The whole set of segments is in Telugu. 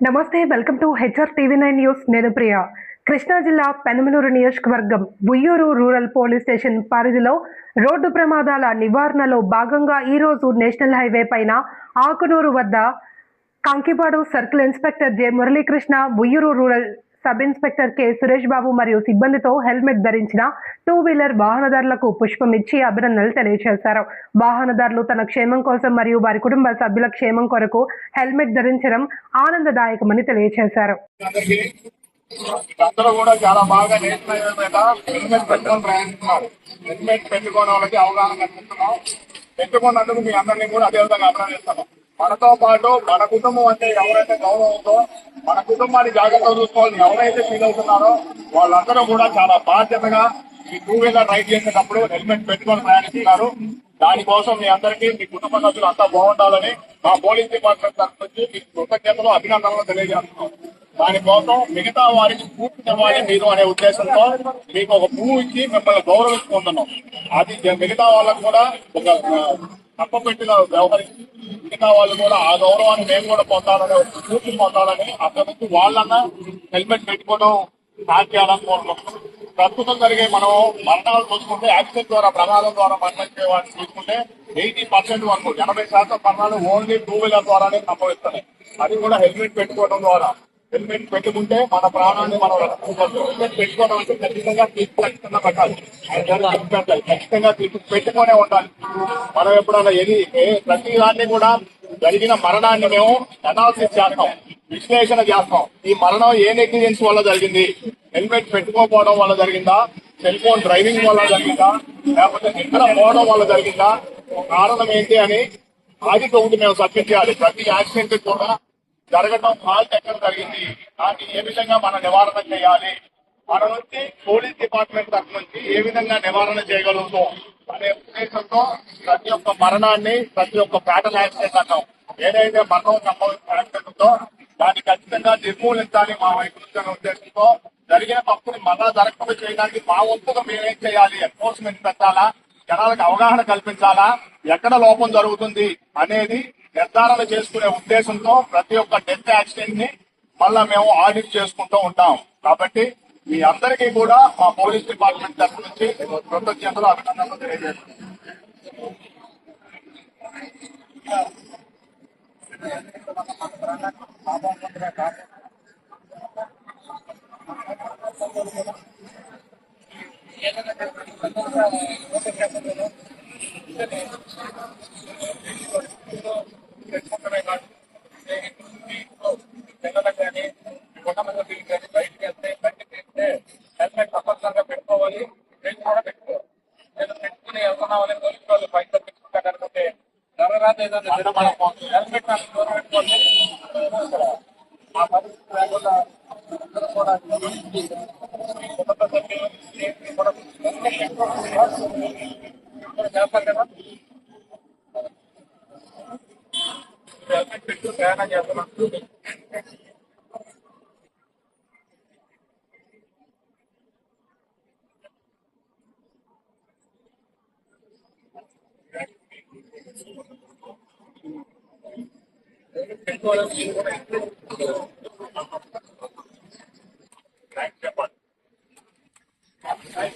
నమస్తే, welcome to HR TV nine news. నేను ప్రియా. కృష్ణా జిల్లా పెనమలూరు నియోజకవర్గం ఉయ్యూరు రూరల్ పోలీస్ స్టేషన్ పరిధిలో రోడ్డు ప్రమాదాల నివారణలో భాగంగా ఈరోజు నేషనల్ హైవే పైన ఆకునూరు వద్ద Kankipadu circle inspector J Muralikrishna, Uyyuru rural sub inspector K Suresh Babu మరియు సిబ్బందితో హెల్మెట్ ధరించిన 2-వీలర్ వాహనదారులకు పుష్పం ఇచ్చి అభినందనలు తెలియజేశారు. వాహనదారులు తన క్షేమం కోసం మరియు వారి కుటుంబ సభ్యుల క్షేమం కొరకు హెల్మెట్ ధరించడం ఆనందదాయకమని తెలియజేశారు. అందరూ కూడా చాలా బాగా హెల్మెట్ పెట్టుకొని ప్రయాణిస్తున్నారు. హెల్మెట్ పెట్టుకోవడం వాళ్ళకి అవగాహన కల్పిస్తున్నాం. పెట్టుకున్నందుకు మీ అందరినీ కూడా అదే విధంగా అభినందిస్తున్నాం. మనతో పాటు మన కుటుంబం అంటే ఎవరైతే గౌరవంతో మన కుటుంబాన్ని జాగ్రత్తగా చూసుకోవాలని ఎవరైతే ఫీల్ అవుతున్నారో వాళ్ళందరూ కూడా చాలా బాధ్యతగా ఈ 2-వీలర్ రైడ్ చేసేటప్పుడు హెల్మెట్ పెట్టుకొని ప్రయాణిస్తున్నారు. దానికోసం మీ అందరికీ, మీ కుటుంబ సభ్యులు అంతా బాగుండాలని మా పోలీస్ డిపార్ట్మెంట్ తరఫు నుంచి మీకు కృతజ్ఞతలు, అభినందనలు తెలియజేస్తున్నాం. దానికోసం మిగతా వారికి స్ఫూర్తినివ్వాలి మీరు అనే ఉద్దేశంతో మీకు ఒక పువ్వు ఇచ్చి మిమ్మల్ని గౌరవించుకుంటున్నాం. అది మిగతా వాళ్ళకు కూడా ఒక తప్పపెట్టిన వ్యవహరించి మిగతా వాళ్ళు కూడా ఆ గౌరవాన్ని మేము కూడా పొందాలని, స్ఫూర్తి పొందాలని అక్కడి నుంచి వాళ్ళన్నా హెల్మెట్ పెట్టుకోవడం స్టార్ట్ చేయాలని కోరుకుంటున్నాం. ప్రస్తుతం జరిగే మనం మరణాలు చూసుకుంటే యాక్సిడెంట్ ద్వారా, ప్రమాదం ద్వారా మరణించే వాటిని చూసుకుంటే 80% వరకు 80% మరణాలు ఓన్లీ 2-వీలర్ ద్వారానే సంభవిస్తున్నాయి. అది కూడా హెల్మెట్ పెట్టుకోవడం ద్వారా. హెల్మెట్ పెట్టుకుంటే మన ప్రాణాన్ని మనం రక్షించుకోవచ్చు. హెల్మెట్ పెట్టుకోవడం అంటే ఖచ్చితంగా ఖచ్చితంగా పెట్టాలి. ఖచ్చితంగా పెట్టుకునే ఉండాలి. మనం ఎప్పుడైనా ప్రతి దాన్ని కూడా జరిగిన మరణాన్ని మేము అనాలిసిస్ చేస్తాం, విశ్లేషణ చేస్తాం. ఈ మరణం ఏ నెగ్లిజెన్స్ వల్ల జరిగింది, హెల్మెట్ పెట్టుకోకపోవడం వల్ల జరిగిందా, సెల్ ఫోన్ డ్రైవింగ్ వల్ల జరిగిందా, లేకపోతే నిద్ర పోవడం వల్ల జరిగిందా, కారణం ఏంటి అని ఆదితో ఒకటి మేము సబ్మిట్ చేయాలి. ప్రతి యాక్సిడెంట్ కూడా జరగడం ఫాల్ట్ ఎక్కడ జరిగింది, దాన్ని ఏ విధంగా మనం నివారణ చేయాలి, మన నుంచి పోలీస్ డిపార్ట్మెంట్ తరఫు నుంచి ఏ విధంగా నివారణ చేయగలుగుతాం అనే ఉద్దేశంతో ప్రతి ఒక్క మరణాన్ని, ప్రతి ఒక్క ఫ్యాటల్ యాక్సిడెంట్ అన్నాం, ఏదైతే మరణం సంభవించిన యాక్సిడెంట్ ఉందో దాన్ని ఖచ్చితంగా నిర్మూలించాలి మా వైపు నుంచి అనే ఉద్దేశంతో జరిగిన తప్పుని మళ్ళా జరగకుండా చేయడానికి మా వంతుగా మేమేం చేయాలి, ఎన్ఫోర్స్మెంట్ పెట్టాలా, జనాలకు అవగాహన కల్పించాలా, ఎక్కడ లోపం జరుగుతుంది అనేది నిర్ధారణ చేసుకునే ఉద్దేశంతో ప్రతి ఒక్క డెత్ యాక్సిడెంట్ ని మళ్ళా మేము ఆడిట్ చేసుకుంటూ ఉంటాం. కాబట్టి మీ అందరికీ కూడా మా పోలీస్ డిపార్ట్మెంట్ తరఫు నుంచి కృతజ్ఞతలు, అభినందనలు తెలియజేస్తున్నాం. పిల్లలకు కానీ కొంతమంది పిల్లలు బయటకు వెళ్తే హెల్మెట్ తప్పనిసరిగా పెట్టుకోవాలి. నేను కూడా పెట్టుకోవాలి. నేను పెట్టుకుని వెళ్తున్నామని పోలీసు వాళ్ళు బయట పెట్టుకుంటారు అనుకుంటే జరగరాదు. ఏదైనా హెల్మెట్ పెట్టుకోవాలి. ఆ పరిస్థితి లేకుండా అందరూ కూడా కుటుంబ సభ్యులు చేస్తారు కదా. హెల్మెట్ పెట్టు ప్రయాణం చేస్తున్నాం.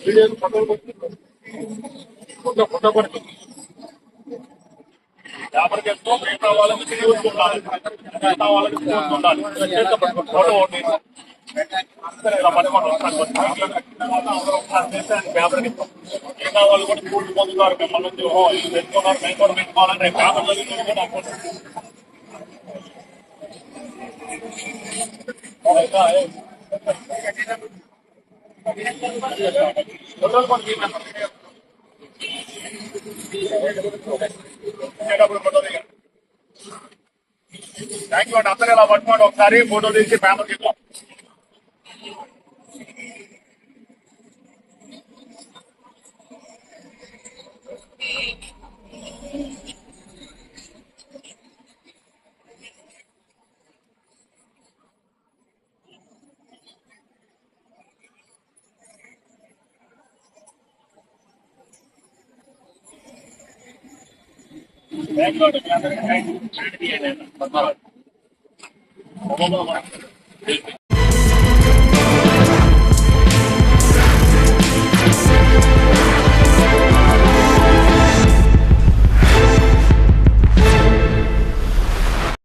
వీడియోలు ఫోటోలు ఫోటో పడుతుంది. ఎవరికి ఎంతో మిగతా వాళ్ళకి చూసుకుంటారు, మిగతా వాళ్ళకి చూసుకుంటారు. ఫోటో ఒకటి ఇలా పట్టుకొని వస్తాను. మిగతా వాళ్ళు కూడా పూర్తి పొందుతారు. మిమ్మల్ని పెట్టుకున్నారు, మేము కూడా పెట్టుకోవాలని రేపు పేపర్లో కూడా అనుకుంటున్నాం. థ్యాంక్ యూ అండి. అందరూ ఇలా పట్టుకోండి, ఒకసారి ఫోటో తీసి పేపర్ ఇద్దాం. థ్యాంక్ యూ అండి. అందరికీ థ్యాంక్ యూ. ఒక్కొక్క